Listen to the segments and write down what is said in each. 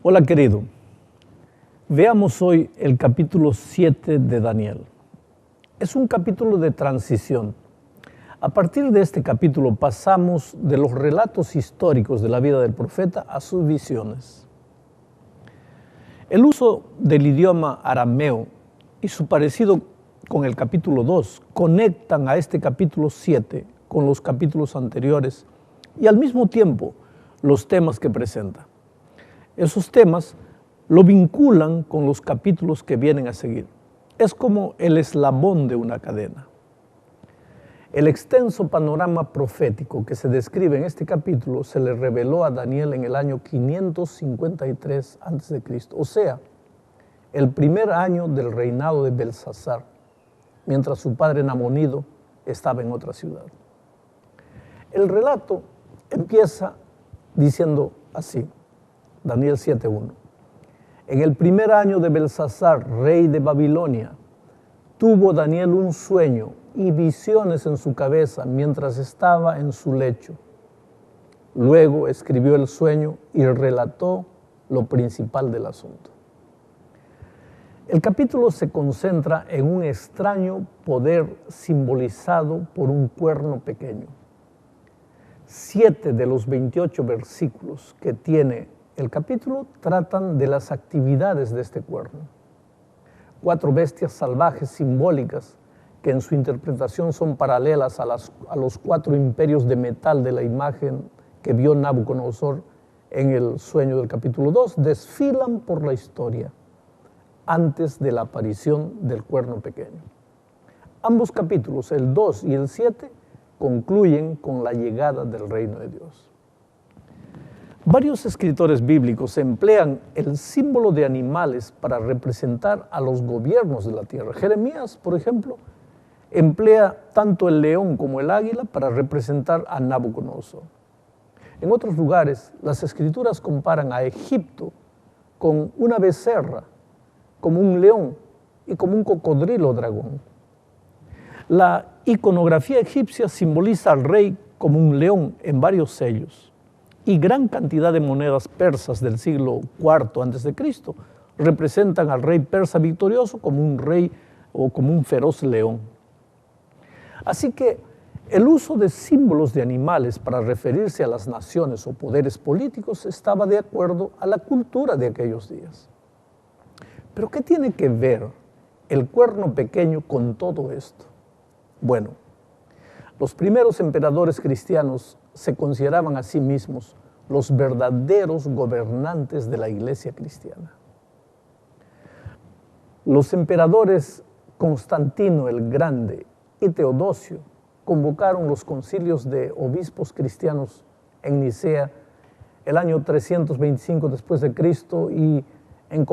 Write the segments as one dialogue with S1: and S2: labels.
S1: Hola querido, veamos hoy el capítulo 7 de Daniel. Es un capítulo de transición. A partir de este capítulo pasamos de los relatos históricos de la vida del profeta a sus visiones. El uso del idioma arameo y su parecido con el capítulo 2 conectan a este capítulo 7 con los capítulos anteriores y al mismo tiempo los temas que presenta. Esos temas lo vinculan con los capítulos que vienen a seguir. Es como el eslabón de una cadena. El extenso panorama profético que se describe en este capítulo se le reveló a Daniel en el año 553 a.C., o sea, el primer año del reinado de Belsasar, mientras su padre Nabonido estaba en otra ciudad. El relato empieza diciendo así, Daniel 7:1. En el primer año de Belsasar, rey de Babilonia, tuvo Daniel un sueño y visiones en su cabeza mientras estaba en su lecho. Luego escribió el sueño y relató lo principal del asunto. El capítulo se concentra en un extraño poder simbolizado por un cuerno pequeño. 7 de los 28 versículos que tiene el capítulo tratan de las actividades de este cuerno. 4 bestias salvajes simbólicas que en su interpretación son paralelas a los 4 imperios de metal de la imagen que vio Nabucodonosor en el sueño del capítulo 2, desfilan por la historia antes de la aparición del cuerno pequeño. Ambos capítulos, el 2 y el 7, concluyen con la llegada del reino de Dios. Varios escritores bíblicos emplean el símbolo de animales para representar a los gobiernos de la tierra. Jeremías, por ejemplo, emplea tanto el león como el águila para representar a Nabucodonosor. En otros lugares, las escrituras comparan a Egipto con una becerra, como un león y como un cocodrilo dragón. La iconografía egipcia simboliza al rey como un león en varios sellos. Y gran cantidad de monedas persas del siglo IV a.C. representan al rey persa victorioso como un rey o como un feroz león. Así que el uso de símbolos de animales para referirse a las naciones o poderes políticos estaba de acuerdo a la cultura de aquellos días. ¿Pero qué tiene que ver el cuerno pequeño con todo esto? Bueno, los primeros emperadores cristianos se consideraban a sí mismos los verdaderos gobernantes de la iglesia cristiana. Los emperadores Constantino el Grande y Teodosio convocaron los concilios de obispos cristianos en Nicea el año 325 después de Cristo y en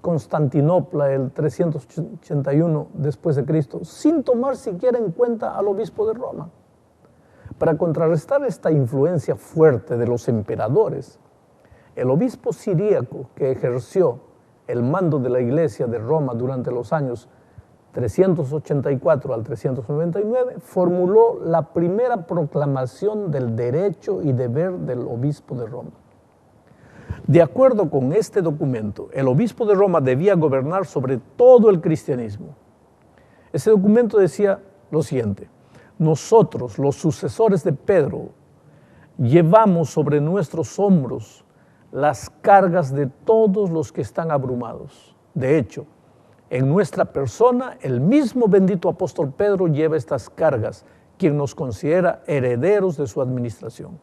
S1: Constantinopla el 381 después de Cristo, sin tomar siquiera en cuenta al obispo de Roma. Para contrarrestar esta influencia fuerte de los emperadores, el obispo siríaco que ejerció el mando de la iglesia de Roma durante los años 384 al 399 formuló la primera proclamación del derecho y deber del obispo de Roma. De acuerdo con este documento, el obispo de Roma debía gobernar sobre todo el cristianismo. Ese documento decía lo siguiente: nosotros, los sucesores de Pedro, llevamos sobre nuestros hombros las cargas de todos los que están abrumados. De hecho, en nuestra persona, el mismo bendito apóstol Pedro lleva estas cargas, quien nos considera herederos de su administración.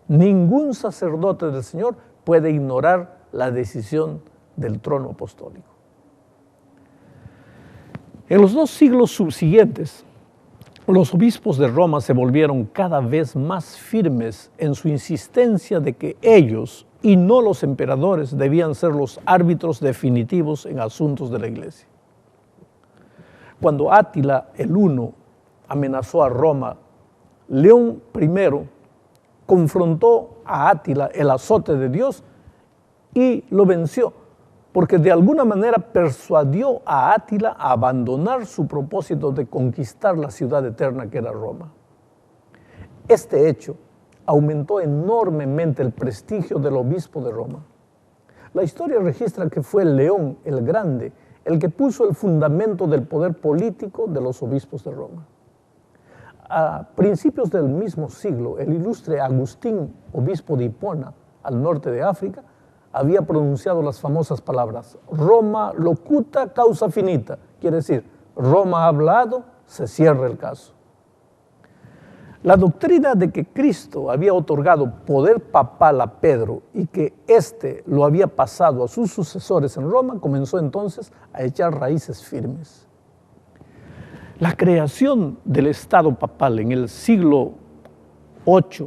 S1: Ningún sacerdote del Señor puede ignorar la decisión del trono apostólico. En los 2 siglos subsiguientes, los obispos de Roma se volvieron cada vez más firmes en su insistencia de que ellos y no los emperadores debían ser los árbitros definitivos en asuntos de la iglesia. Cuando Átila el Huno amenazó a Roma, León I confrontó a Átila el azote de Dios y lo venció, porque de alguna manera persuadió a Átila a abandonar su propósito de conquistar la ciudad eterna que era Roma. Este hecho aumentó enormemente el prestigio del obispo de Roma. La historia registra que fue León el Grande el que puso el fundamento del poder político de los obispos de Roma. A principios del mismo siglo, el ilustre Agustín, obispo de Hipona, al norte de África, había pronunciado las famosas palabras Roma locuta causa finita, quiere decir, Roma ha hablado, se cierra el caso. La doctrina de que Cristo había otorgado poder papal a Pedro y que éste lo había pasado a sus sucesores en Roma comenzó entonces a echar raíces firmes. La creación del Estado papal en el siglo VIII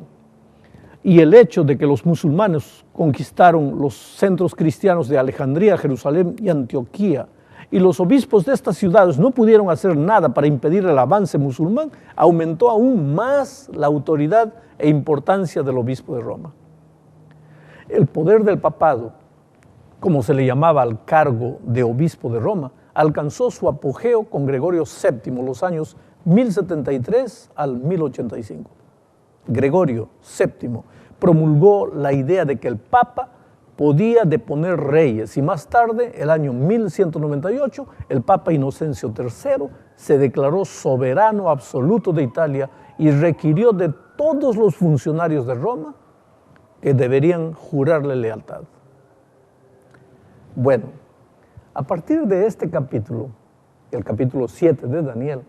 S1: y el hecho de que los musulmanes conquistaron los centros cristianos de Alejandría, Jerusalén y Antioquía, y los obispos de estas ciudades no pudieron hacer nada para impedir el avance musulmán, aumentó aún más la autoridad e importancia del obispo de Roma. El poder del papado, como se le llamaba al cargo de obispo de Roma, alcanzó su apogeo con Gregorio VII, los años 1073 al 1085. Gregorio VII promulgó la idea de que el Papa podía deponer reyes y más tarde, el año 1198, el Papa Inocencio III se declaró soberano absoluto de Italia y requirió de todos los funcionarios de Roma que deberían jurarle lealtad. Bueno, a partir de este capítulo, el capítulo 7 de Daniel,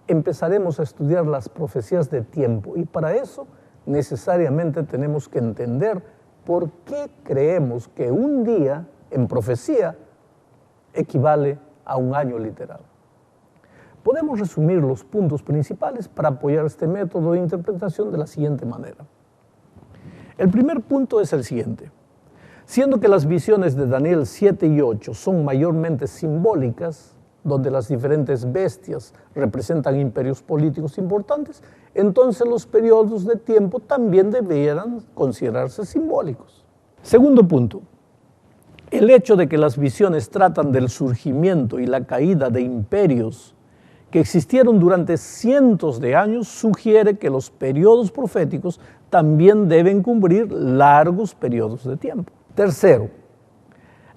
S1: empezaremos a estudiar las profecías de tiempo y para eso necesariamente tenemos que entender por qué creemos que un día en profecía equivale a un año literal. Podemos resumir los puntos principales para apoyar este método de interpretación de la siguiente manera. El primer punto es el siguiente. Siendo que las visiones de Daniel 7 y 8 son mayormente simbólicas, donde las diferentes bestias representan imperios políticos importantes, entonces los periodos de tiempo también debieran considerarse simbólicos. Segundo punto, el hecho de que las visiones tratan del surgimiento y la caída de imperios que existieron durante cientos de años sugiere que los periodos proféticos también deben cubrir largos periodos de tiempo. Tercero,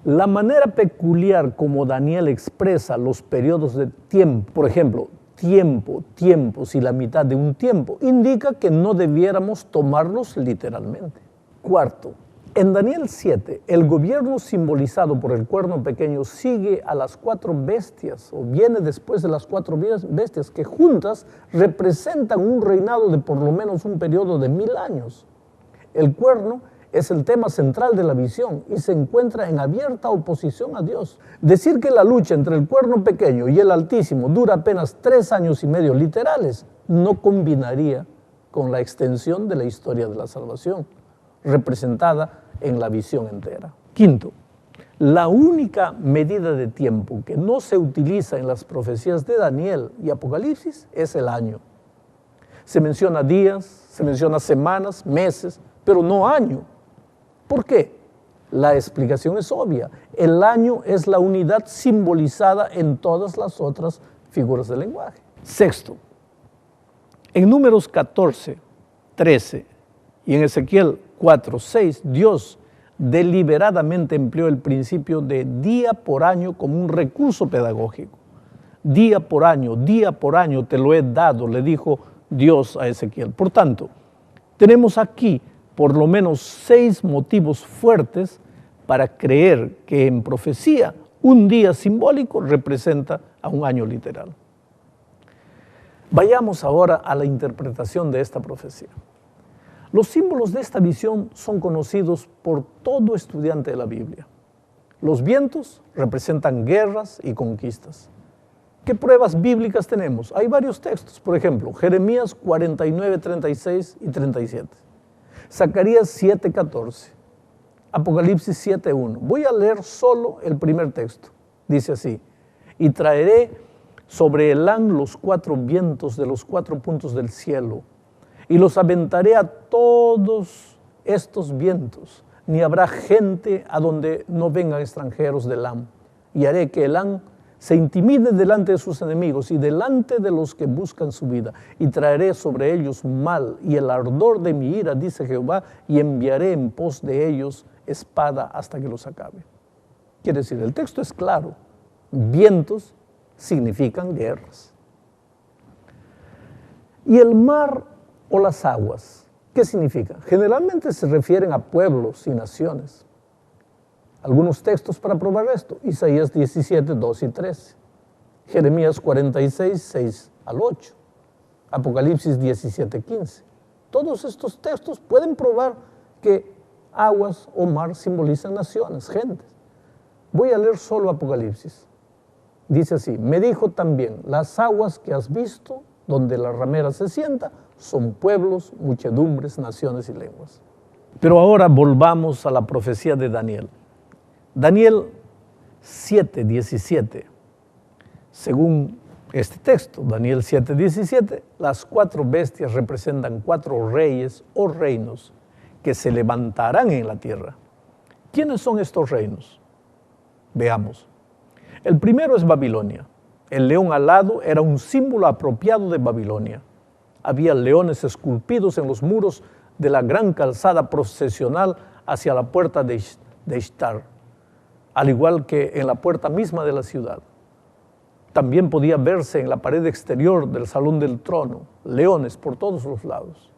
S1: la manera peculiar como Daniel expresa los periodos de tiempo, por ejemplo, tiempos y la mitad de un tiempo, indica que no debiéramos tomarlos literalmente. Cuarto, en Daniel 7, el gobierno simbolizado por el cuerno pequeño sigue a las 4 bestias, o viene después de las 4 bestias, que juntas representan un reinado de por lo menos un periodo de 1000 años. El cuerno es el tema central de la visión y se encuentra en abierta oposición a Dios. Decir que la lucha entre el cuerno pequeño y el Altísimo dura apenas 3 años y medio literales no combinaría con la extensión de la historia de la salvación, representada en la visión entera. Quinto, la única medida de tiempo que no se utiliza en las profecías de Daniel y Apocalipsis es el año. Se menciona días, se menciona semanas, meses, pero no año. ¿Por qué? La explicación es obvia. El año es la unidad simbolizada en todas las otras figuras del lenguaje. Sexto, en Números 14, 13 y en Ezequiel 4, 6, Dios deliberadamente empleó el principio de día por año como un recurso pedagógico. Día por año te lo he dado, le dijo Dios a Ezequiel. Por tanto, tenemos aquí por lo menos 6 motivos fuertes para creer que en profecía un día simbólico representa a un año literal. Vayamos ahora a la interpretación de esta profecía. Los símbolos de esta visión son conocidos por todo estudiante de la Biblia. Los vientos representan guerras y conquistas. ¿Qué pruebas bíblicas tenemos? Hay varios textos, por ejemplo, Jeremías 49, 36 y 37. Zacarías 7:14, Apocalipsis 7:1. Voy a leer solo el primer texto. Dice así: y traeré sobre Elán los 4 vientos de los 4 puntos del cielo, y los aventaré a todos estos vientos, ni habrá gente a donde no vengan extranjeros de Elán, y haré que Elán se intimide delante de sus enemigos y delante de los que buscan su vida, y traeré sobre ellos mal y el ardor de mi ira, dice Jehová, y enviaré en pos de ellos espada hasta que los acabe. Quiere decir, el texto es claro, vientos significan guerras. ¿Y el mar o las aguas? ¿Qué significan? Generalmente se refieren a pueblos y naciones. Algunos textos para probar esto: Isaías 17, 2 y 13, Jeremías 46, 6 al 8, Apocalipsis 17, 15. Todos estos textos pueden probar que aguas o mar simbolizan naciones, gentes. Voy a leer solo Apocalipsis. Dice así: me dijo también, las aguas que has visto, donde la ramera se sienta, son pueblos, muchedumbres, naciones y lenguas. Pero ahora volvamos a la profecía de Daniel. Daniel 7, 17. Según este texto, Daniel 7, 17, las 4 bestias representan 4 reyes o reinos que se levantarán en la tierra. ¿Quiénes son estos reinos? Veamos. El primero es Babilonia. El león alado era un símbolo apropiado de Babilonia. Había leones esculpidos en los muros de la gran calzada procesional hacia la puerta de Ishtar, al igual que en la puerta misma de la ciudad. También podía verse en la pared exterior del salón del trono leones por todos los lados.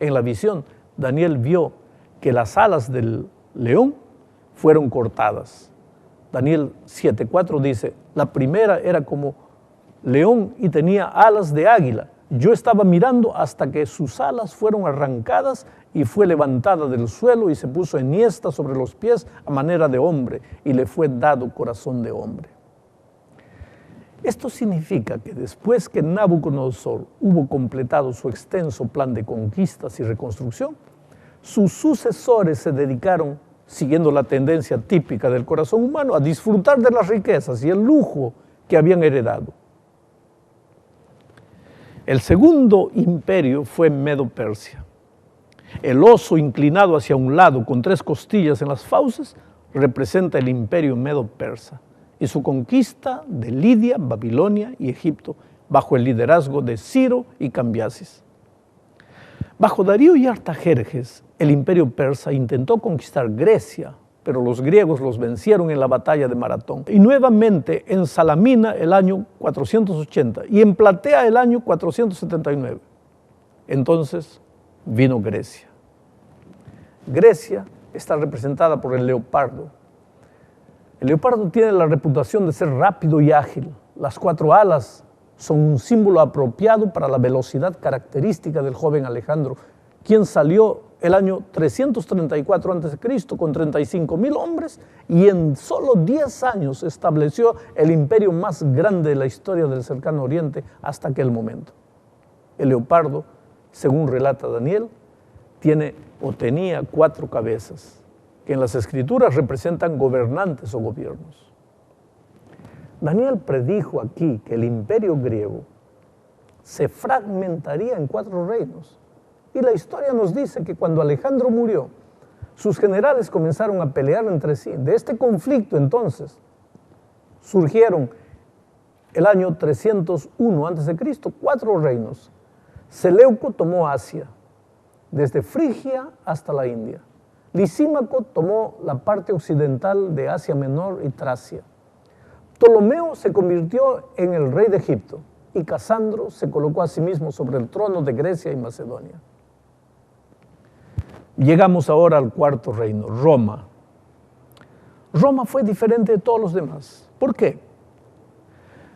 S1: En la visión, Daniel vio que las alas del león fueron cortadas. Daniel 7:4 dice: la primera era como león y tenía alas de águila. Yo estaba mirando hasta que sus alas fueron arrancadas y fue levantada del suelo y se puso enhiesta sobre los pies a manera de hombre y le fue dado corazón de hombre. Esto significa que después que Nabucodonosor hubo completado su extenso plan de conquistas y reconstrucción, sus sucesores se dedicaron, siguiendo la tendencia típica del corazón humano, a disfrutar de las riquezas y el lujo que habían heredado. El segundo imperio fue Medo-Persia. El oso inclinado hacia un lado con 3 costillas en las fauces representa el imperio Medo-Persa y su conquista de Lidia, Babilonia y Egipto bajo el liderazgo de Ciro y Cambiasis. Bajo Darío y Artajerjes, el imperio persa intentó conquistar Grecia, pero los griegos los vencieron en la batalla de Maratón. Y nuevamente en Salamina el año 480 y en Platea el año 479. Entonces vino Grecia. Grecia está representada por el leopardo. El leopardo tiene la reputación de ser rápido y ágil. Las 4 alas son un símbolo apropiado para la velocidad característica del joven Alejandro, quien salió el año 334 a.C. con 35,000 hombres y en solo 10 años estableció el imperio más grande de la historia del cercano oriente hasta aquel momento. El leopardo, según relata Daniel, tenía 4 cabezas, que en las escrituras representan gobernantes o gobiernos. Daniel predijo aquí que el imperio griego se fragmentaría en 4 reinos. Y la historia nos dice que cuando Alejandro murió, sus generales comenzaron a pelear entre sí. De este conflicto entonces surgieron el año 301 a.C. 4 reinos. Seleuco tomó Asia, desde Frigia hasta la India. Lisímaco tomó la parte occidental de Asia Menor y Tracia. Ptolomeo se convirtió en el rey de Egipto y Casandro se colocó a sí mismo sobre el trono de Grecia y Macedonia. Llegamos ahora al 4º reino, Roma. Roma fue diferente de todos los demás. ¿Por qué?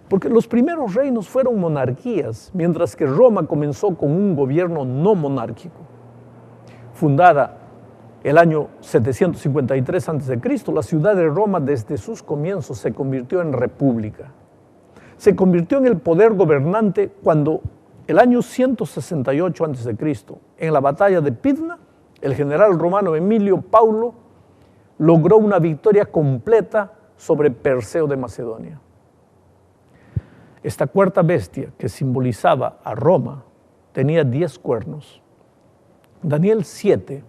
S1: Porque los primeros reinos fueron monarquías, mientras que Roma comenzó con un gobierno no monárquico. Fundada el año 753 a.C., la ciudad de Roma desde sus comienzos se convirtió en república. Se convirtió en el poder gobernante cuando el año 168 a.C., en la batalla de Pydna, el general romano Emilio Paulo logró una victoria completa sobre Perseo de Macedonia. Esta 4ª bestia, que simbolizaba a Roma, tenía 10 cuernos. Daniel 7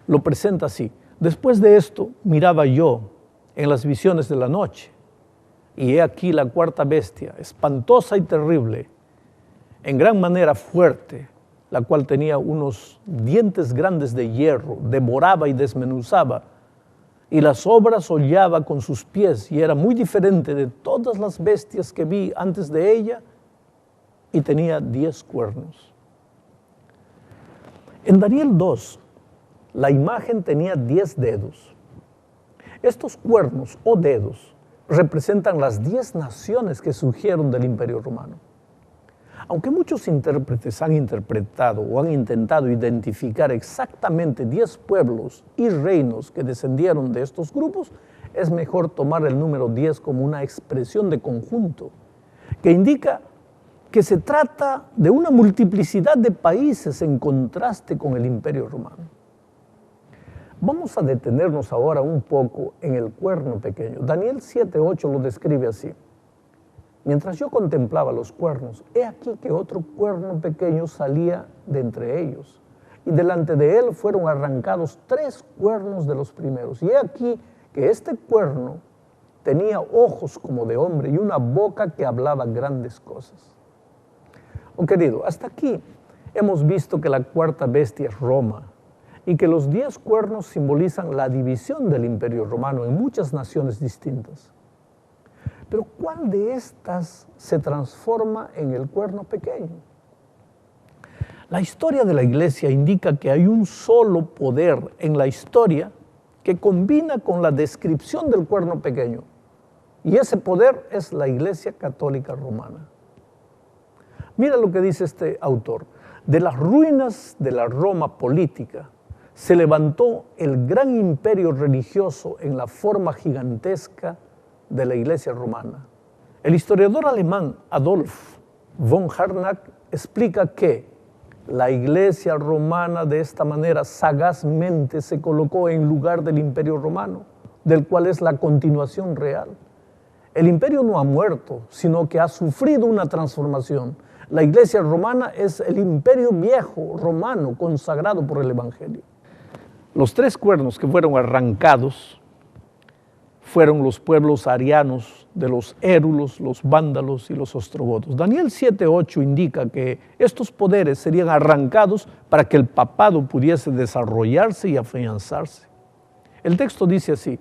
S1: lo presenta así: después de esto miraba yo en las visiones de la noche, y he aquí la 4ª bestia, espantosa y terrible, en gran manera fuerte, la cual tenía unos dientes grandes de hierro, devoraba y desmenuzaba, y las obras hollaba con sus pies, y era muy diferente de todas las bestias que vi antes de ella, y tenía 10 cuernos. En Daniel 2, la imagen tenía 10 dedos. Estos cuernos o dedos representan las 10 naciones que surgieron del Imperio Romano. Aunque muchos intérpretes han interpretado o han intentado identificar exactamente 10 pueblos y reinos que descendieron de estos grupos, es mejor tomar el número 10 como una expresión de conjunto, que indica que se trata de una multiplicidad de países en contraste con el Imperio Romano. Vamos a detenernos ahora un poco en el cuerno pequeño. Daniel 7:8 lo describe así. Mientras yo contemplaba los cuernos, he aquí que otro cuerno pequeño salía de entre ellos, y delante de él fueron arrancados 3 cuernos de los primeros. Y he aquí que este cuerno tenía ojos como de hombre y una boca que hablaba grandes cosas. Oh querido, hasta aquí hemos visto que la cuarta bestia es Roma, y que los 10 cuernos simbolizan la división del Imperio Romano en muchas naciones distintas. Pero ¿cuál de estas se transforma en el cuerno pequeño? La historia de la Iglesia indica que hay un solo poder en la historia que combina con la descripción del cuerno pequeño, y ese poder es la Iglesia Católica Romana. Mira lo que dice este autor. De las ruinas de la Roma política se levantó el gran imperio religioso en la forma gigantesca de la Iglesia romana. El historiador alemán Adolf von Harnack explica que la Iglesia romana de esta manera sagazmente se colocó en lugar del Imperio romano, del cual es la continuación real. El imperio no ha muerto, sino que ha sufrido una transformación. La Iglesia romana es el imperio viejo romano consagrado por el Evangelio. Los 3 cuernos que fueron arrancados fueron los pueblos arianos de los érulos, los vándalos y los ostrogodos. Daniel 7:8 indica que estos poderes serían arrancados para que el papado pudiese desarrollarse y afianzarse. El texto dice así: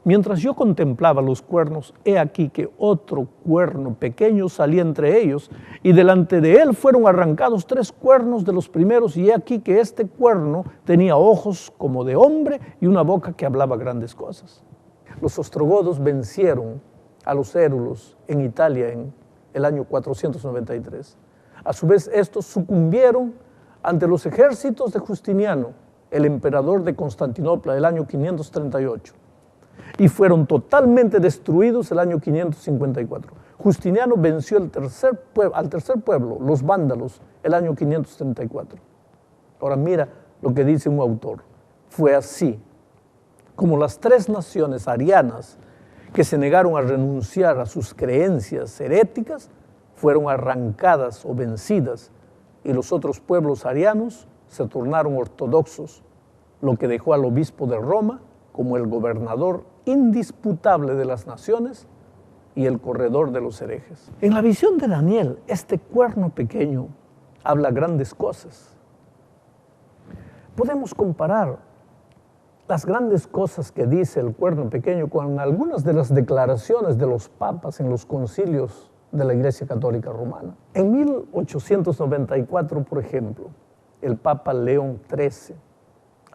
S1: mientras yo contemplaba los cuernos, he aquí que otro cuerno pequeño salía entre ellos, y delante de él fueron arrancados 3 cuernos de los primeros, y he aquí que este cuerno tenía ojos como de hombre y una boca que hablaba grandes cosas. Los ostrogodos vencieron a los érulos en Italia en el año 493. A su vez, estos sucumbieron ante los ejércitos de Justiniano, el emperador de Constantinopla, el año 538. Y fueron totalmente destruidos el año 554. Justiniano venció al tercer pueblo, los vándalos, el año 534. Ahora mira lo que dice un autor. Fue así como las 3 naciones arianas que se negaron a renunciar a sus creencias heréticas fueron arrancadas o vencidas, y los otros pueblos arianos se tornaron ortodoxos, lo que dejó al obispo de Roma como el gobernador indisputable de las naciones y el corredor de los herejes. En la visión de Daniel, este cuerno pequeño habla grandes cosas. Podemos comparar las grandes cosas que dice el cuerno pequeño con algunas de las declaraciones de los papas en los concilios de la Iglesia Católica Romana. En 1894, por ejemplo, el Papa León XIII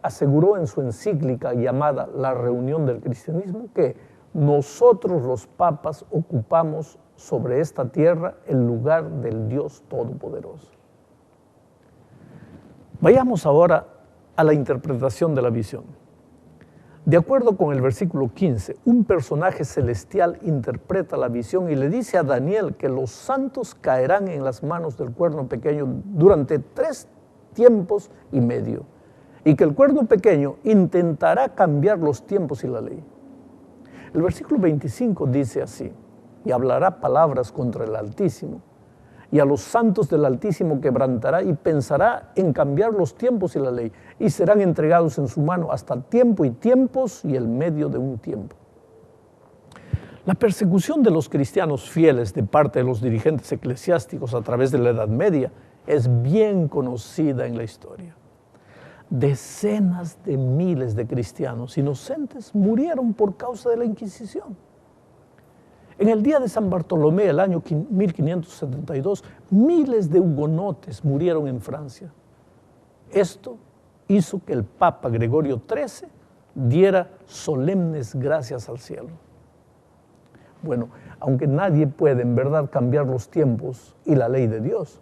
S1: aseguró en su encíclica llamada La Reunión del Cristianismo que nosotros los papas ocupamos sobre esta tierra el lugar del Dios Todopoderoso. Vayamos ahora a la interpretación de la visión. De acuerdo con el versículo 15, un personaje celestial interpreta la visión y le dice a Daniel que los santos caerán en las manos del cuerno pequeño durante 3 tiempos y medio, y que el cuerno pequeño intentará cambiar los tiempos y la ley. El versículo 25 dice así: y hablará palabras contra el Altísimo, y a los santos del Altísimo quebrantará, y pensará en cambiar los tiempos y la ley, y serán entregados en su mano hasta tiempo y tiempos y el medio de un tiempo. La persecución de los cristianos fieles de parte de los dirigentes eclesiásticos a través de la Edad Media es bien conocida en la historia. Decenas de miles de cristianos inocentes murieron por causa de la Inquisición. En el día de San Bartolomé, el año 1572, miles de hugonotes murieron en Francia. Esto hizo que el Papa Gregorio XIII diera solemnes gracias al cielo. Bueno, aunque nadie puede en verdad cambiar los tiempos y la ley de Dios,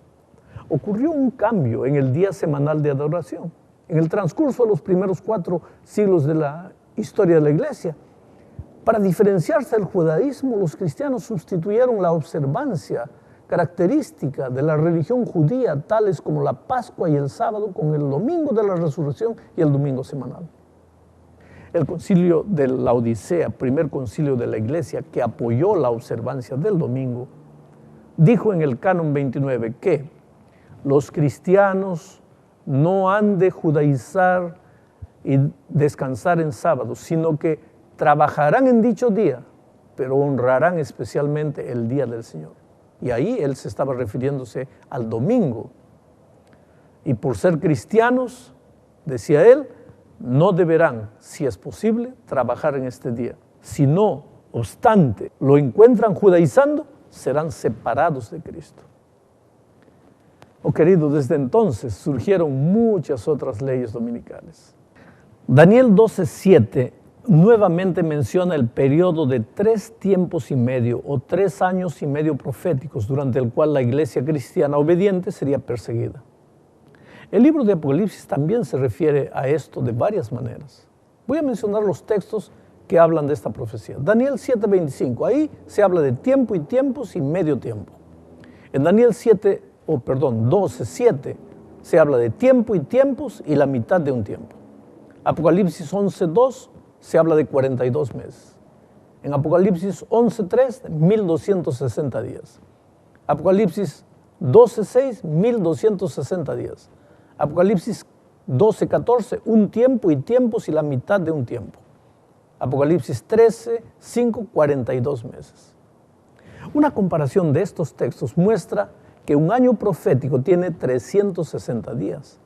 S1: ocurrió un cambio en el día semanal de adoración. En el transcurso de los primeros 4 siglos de la historia de la Iglesia, para diferenciarse del judaísmo, los cristianos sustituyeron la observancia característica de la religión judía, tales como la Pascua y el sábado, con el domingo de la resurrección y el domingo semanal. El concilio de la Odisea, primer concilio de la Iglesia que apoyó la observancia del domingo, dijo en el canon 29 que los cristianos no han de judaizar y descansar en sábado, sino que trabajarán en dicho día, pero honrarán especialmente el día del Señor. Y ahí él se estaba refiriéndose al domingo. Y por ser cristianos, decía él, no deberán, si es posible, trabajar en este día. Si no obstante lo encuentran judaizando, serán separados de Cristo. Oh querido, desde entonces surgieron muchas otras leyes dominicales. Daniel 12:7 nuevamente menciona el periodo de 3 tiempos y medio o 3 años y medio proféticos durante el cual la iglesia cristiana obediente sería perseguida. El libro de Apocalipsis también se refiere a esto de varias maneras. Voy a mencionar los textos que hablan de esta profecía. Daniel 7:25, ahí se habla de tiempo y tiempos y medio tiempo. En Daniel 12:7 se habla de tiempo y tiempos y la mitad de un tiempo. Apocalipsis 11:2 se habla de 42 meses. En Apocalipsis 11:3, 1260 días. Apocalipsis 12:6, 1260 días. Apocalipsis 12:14, un tiempo y tiempos y la mitad de un tiempo. Apocalipsis 13:5, 42 meses. Una comparación de estos textos muestra que un año profético tiene 360 días.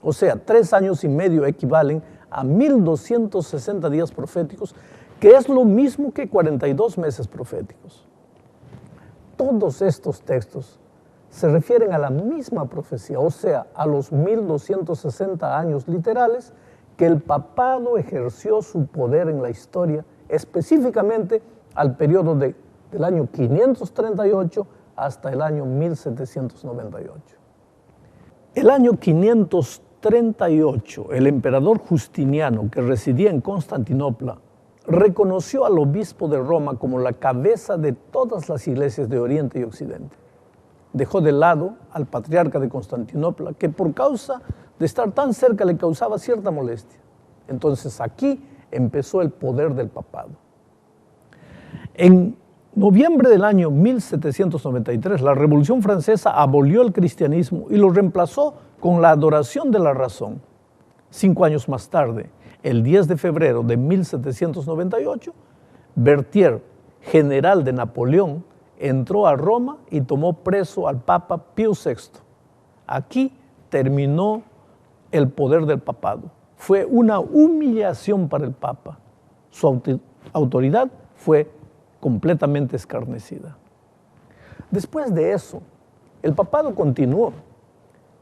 S1: O sea, 3 años y medio equivalen a 1260 días proféticos, que es lo mismo que 42 meses proféticos. Todos estos textos se refieren a la misma profecía, o sea, a los 1260 años literales que el papado ejerció su poder en la historia, específicamente al periodo del año 538 hasta el año 1798. El año 538, el emperador Justiniano, que residía en Constantinopla, reconoció al obispo de Roma como la cabeza de todas las iglesias de Oriente y Occidente. Dejó de lado al patriarca de Constantinopla, que por causa de estar tan cerca le causaba cierta molestia. Entonces aquí empezó el poder del papado. En noviembre del año 1793, la Revolución Francesa abolió el cristianismo y lo reemplazó con la adoración de la razón. 5 años más tarde, el 10 de febrero de 1798, Berthier, general de Napoleón, entró a Roma y tomó preso al Papa Pío VI. Aquí terminó el poder del papado. Fue una humillación para el Papa. Su autoridad fue completamente escarnecida. Después de eso, el papado continuó,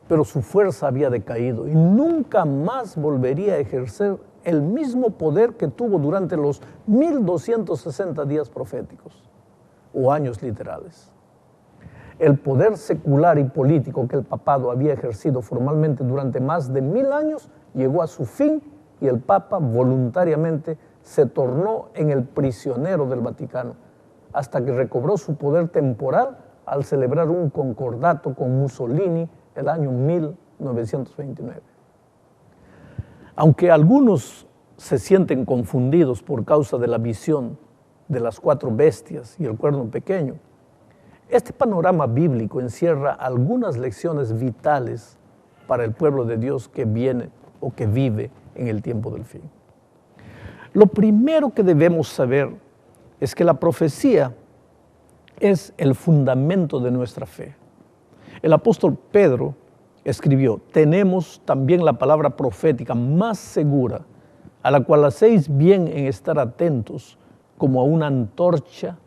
S1: pero su fuerza había decaído y nunca más volvería a ejercer el mismo poder que tuvo durante los 1260 días proféticos o años literales. El poder secular y político que el papado había ejercido formalmente durante más de 1000 años llegó a su fin y el Papa voluntariamente se tornó en el prisionero del Vaticano, hasta que recobró su poder temporal al celebrar un concordato con Mussolini el año 1929. Aunque algunos se sienten confundidos por causa de la visión de las 4 bestias y el cuerno pequeño, este panorama bíblico encierra algunas lecciones vitales para el pueblo de Dios que viene o que vive en el tiempo del fin. Lo primero que debemos saber es que la profecía es el fundamento de nuestra fe. El apóstol Pedro escribió: tenemos también la palabra profética más segura, a la cual hacéis bien en estar atentos, como a una antorcha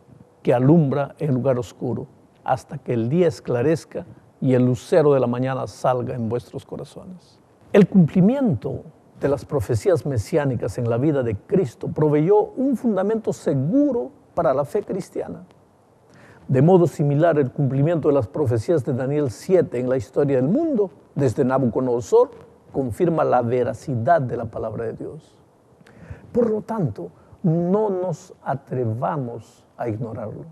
S1: que alumbra en lugar oscuro, hasta que el día esclarezca y el lucero de la mañana salga en vuestros corazones. El cumplimiento de las profecías mesiánicas en la vida de Cristo proveyó un fundamento seguro para la fe cristiana. De modo similar, el cumplimiento de las profecías de Daniel 7 en la historia del mundo, desde Nabucodonosor, confirma la veracidad de la palabra de Dios. Por lo tanto, no nos atrevamos a ignorarlo.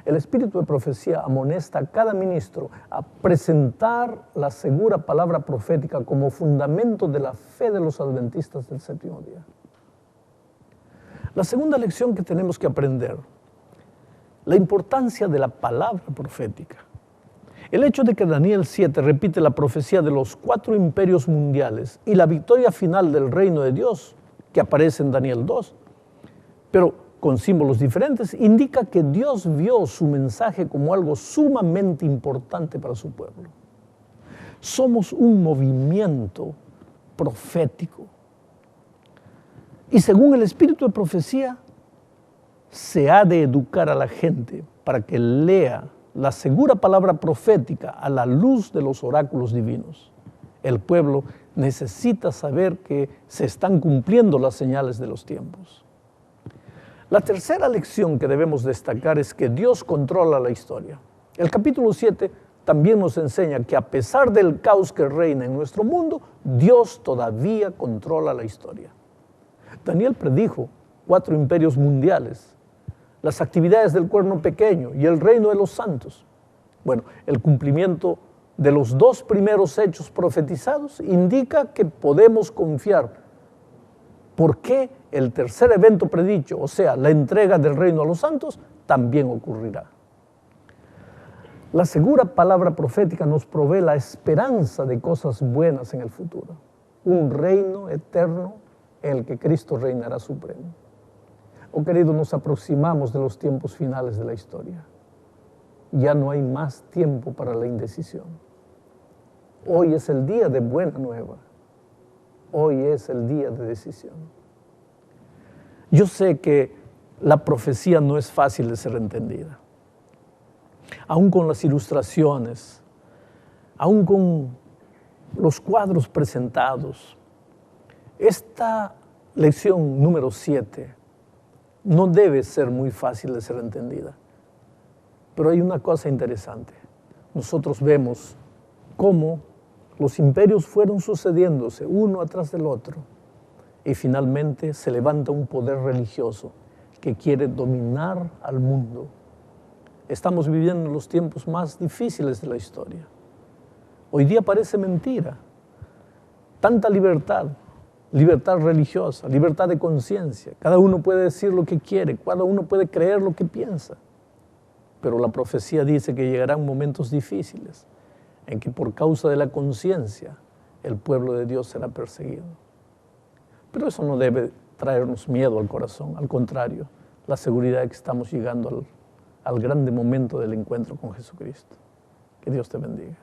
S1: El espíritu de profecía amonesta a cada ministro a presentar la segura palabra profética como fundamento de la fe de los adventistas del séptimo día. La segunda lección que tenemos que aprender: la importancia de la palabra profética. El hecho de que Daniel 7 repite la profecía de los 4 imperios mundiales y la victoria final del reino de Dios, que aparece en Daniel 2, pero con símbolos diferentes, indica que Dios vio su mensaje como algo sumamente importante para su pueblo. Somos un movimiento profético. Y según el espíritu de profecía, se ha de educar a la gente para que lea la segura palabra profética a la luz de los oráculos divinos. El pueblo necesita saber que se están cumpliendo las señales de los tiempos. La tercera lección que debemos destacar es que Dios controla la historia. El capítulo 7 también nos enseña que a pesar del caos que reina en nuestro mundo, Dios todavía controla la historia. Daniel predijo 4 imperios mundiales, las actividades del cuerno pequeño y el reino de los santos. Bueno, el cumplimiento de los 2 primeros hechos profetizados indica que podemos confiar. ¿Por qué el tercer evento predicho, o sea, la entrega del reino a los santos, también ocurrirá? La segura palabra profética nos provee la esperanza de cosas buenas en el futuro. Un reino eterno en el que Cristo reinará supremo. Oh querido, nos aproximamos de los tiempos finales de la historia. Ya no hay más tiempo para la indecisión. Hoy es el día de buena nueva. Hoy es el día de decisión. Yo sé que la profecía no es fácil de ser entendida. Aún con las ilustraciones, aún con los cuadros presentados, esta lección número 7 no debe ser muy fácil de ser entendida. Pero hay una cosa interesante. Nosotros vemos cómo los imperios fueron sucediéndose uno atrás del otro y finalmente se levanta un poder religioso que quiere dominar al mundo. Estamos viviendo los tiempos más difíciles de la historia. Hoy día parece mentira. Tanta libertad, libertad religiosa, libertad de conciencia. Cada uno puede decir lo que quiere, cada uno puede creer lo que piensa. Pero la profecía dice que llegarán momentos difíciles en que por causa de la conciencia el pueblo de Dios será perseguido. Pero eso no debe traernos miedo al corazón, al contrario, la seguridad de que estamos llegando al grande momento del encuentro con Jesucristo. Que Dios te bendiga.